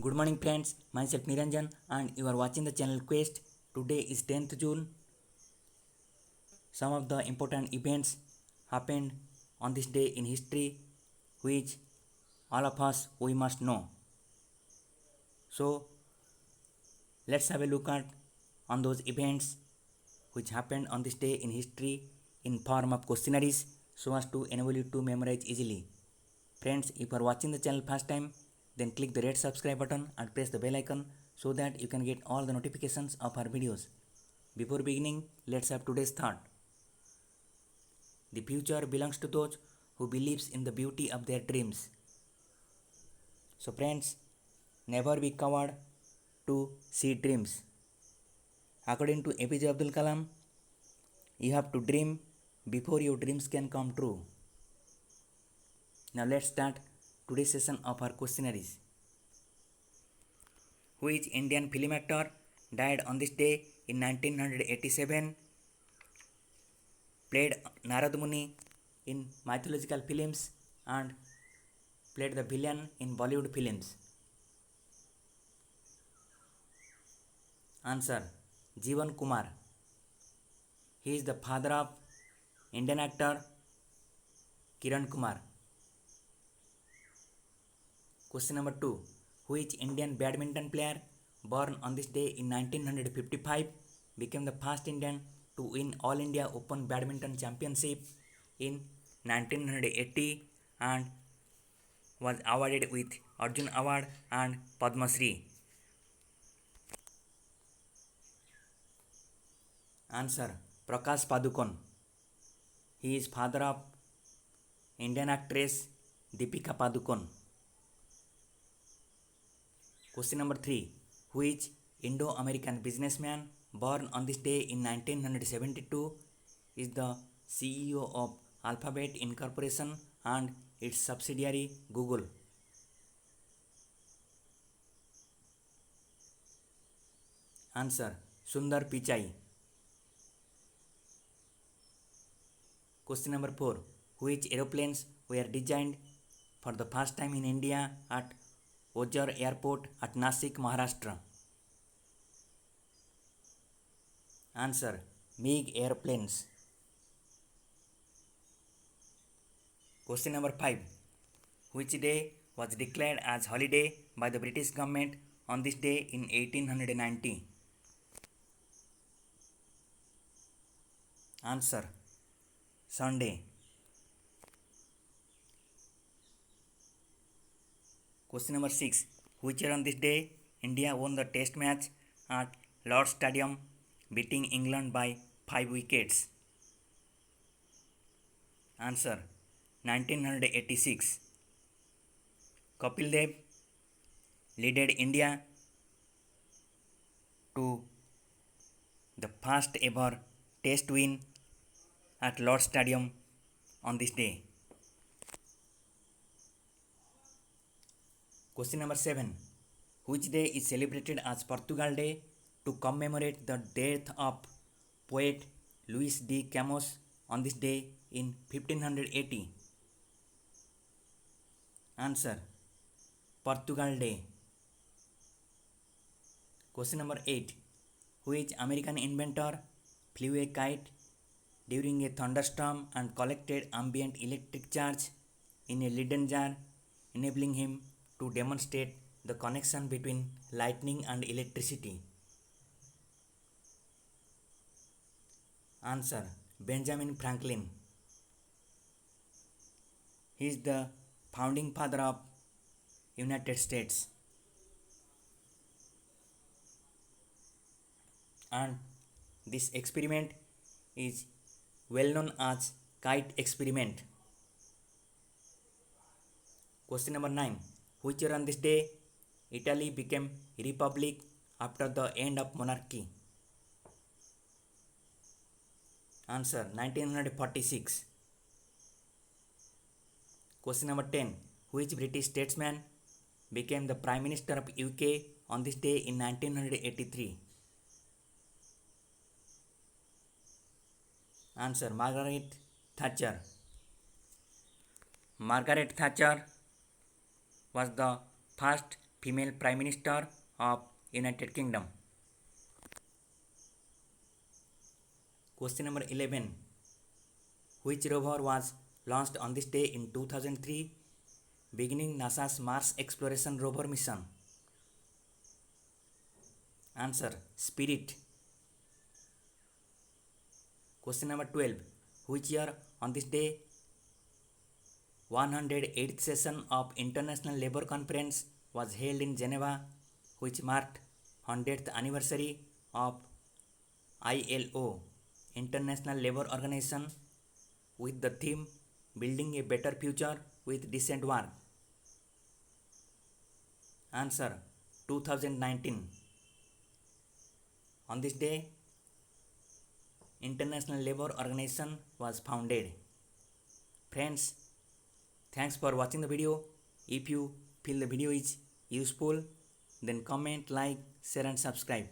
Good morning friends, myself Niranjan and you are watching the channel Quest. Today is 10th June. Some of the important events happened on this day in history which all of us we must know. So let's have a look at on those events which happened on this day in history in form of questionnaires so as to enable you to memorize easily. Friends, if you are watching the channel first time, then click the red subscribe button and press the bell icon so that you can get all the notifications of our videos. Before beginning, let's have today's thought. The future belongs to those who believes in the beauty of their dreams. So friends, never be coward to see dreams. According to APJ Abdul Kalam, you have to dream before your dreams can come true. Now let's start today's session of our questionnaires. Which Indian film actor died on this day in 1987? Played Narad Muni in mythological films and played the villain in Bollywood films. Answer: Jeevan Kumar. He is the father of Indian actor Kiran Kumar. Question number 2. Which Indian badminton player born on this day in 1955 became the first Indian to win All India Open Badminton Championship in 1980 and was awarded with Arjun Award and Padma Shri? Answer: Prakash Padukone. He is father of Indian actress Deepika Padukone. Question number 3. Which Indo-American businessman born on this day in 1972 is the CEO of Alphabet Incorporation and its subsidiary Google? Answer: Sundar Pichai. Question number 4. Which aeroplanes were designed for the first time in India at Ojhar Airport at Nashik, Maharashtra? Answer: MiG airplanes. Question number 5. Which day was declared as holiday by the British government on this day in 1890? Answer: Sunday. Question number 6. Which year on this day India won the test match at Lord's Stadium beating England by 5 wickets? Answer: 1986. Kapil Dev led India to the first ever test win at Lord's Stadium on this day. Question number 7. Which day is celebrated as Portugal Day to commemorate the death of poet Luís de Camões on this day in 1580? Answer: Portugal Day. Question number 8. Which American inventor flew a kite during a thunderstorm and collected ambient electric charge in a Leyden jar, enabling him to demonstrate the connection between lightning and electricity? Answer: Benjamin Franklin. He is the founding father of United States. And this experiment is well known as kite experiment. Question number 9. Which year on this day Italy became republic after the end of monarchy? Answer: 1946. Question number 10. Which British statesman became the Prime Minister of UK on this day in 1983? Answer: Margaret Thatcher. Margaret Thatcher was the first female Prime Minister of United Kingdom? Question number 11. Which rover was launched on this day in 2003, beginning NASA's Mars Exploration Rover mission? Answer: Spirit. Question number 12. Which year on this day 108th session of International Labour Conference was held in Geneva, which marked 100th anniversary of ILO, International Labour Organization, with the theme Building a Better Future with Decent Work? Answer: 2019. On this day, International Labour Organization was founded. Friends, thanks for watching the video. If you feel the video is useful, then comment, like, share and subscribe.